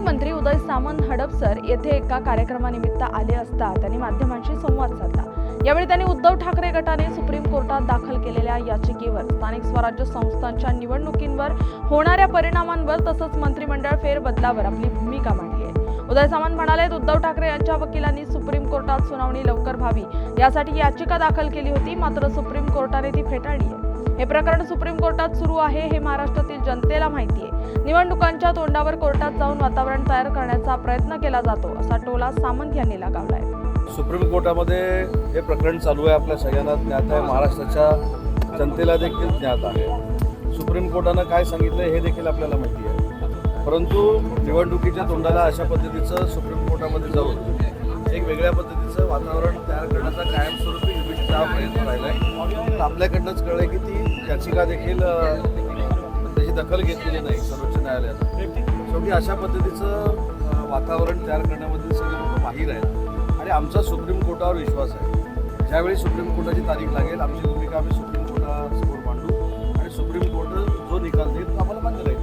पालकमंत्री उदय सामंत हडपसर येथे एका कार्यक्रमानिमित्त आले असता त्यांनी माध्यमांशी संवाद साधला। यावेळी त्यांनी उद्धव ठाकरे गटाने सुप्रीम कोर्टात दाखल केलेल्या याचिकेवर, स्थानिक स्वराज्य संस्थांच्या निवडणुकींवर होणाऱ्या परिणामांवर तसंच मंत्रिमंडळ फेरबदलावर आपली भूमिका मांडली आहे। उदय सामंत म्हणाले, उद्धव ठाकरे यांच्या वकिलांनी सुप्रीम कोर्टात सुनावणी लवकर व्हावी यासाठी याचिका दाखल केली होती, मात्र सुप्रीम कोर्टाने ती फेटाळली आहे। हे प्रकरण सुप्रीम कोर्टात सुरू आहे हे महाराष्ट्रातील जनतेला माहिती आहे। निवडणुकांच्या तोंडावर कोर्टात जाऊन वातावरण तयार करण्याचा प्रयत्न केला जातो, असा टोला सामंत यांनी लगावलाय। सुप्रीम कोर्टामध्ये हे प्रकरण चालू आहे, आपल्या सगळ्यांना ज्ञात आहे, महाराष्ट्राच्या जनतेला देखील ज्ञात आहे। सुप्रीम कोर्टानं काय सांगितलं हे देखील आपल्याला माहिती आहे, परंतु निवडणुकीच्या तोंडाला अशा पद्धतीचं सुप्रीम कोर्टामध्ये जाऊन एक वेगळ्या पद्धतीचं वातावरण तयार करण्याचा कायमस्वरूपी युपीचा हा प्रयत्न राहिला आहे। तर आपल्याकडनंच कळलं की ती याचिका देखील त्याची दखल घेतलेली नाही सर्वोच्च न्यायालयानं। शेवटी अशा पद्धतीचं वातावरण तयार करण्यामध्ये सगळे लोक बाहेर आहेत आणि आमचा सुप्रीम कोर्टावर विश्वास आहे। ज्यावेळी सुप्रीम कोर्टाची तारीख लागेल, आमची भूमिका आम्ही सुप्रीम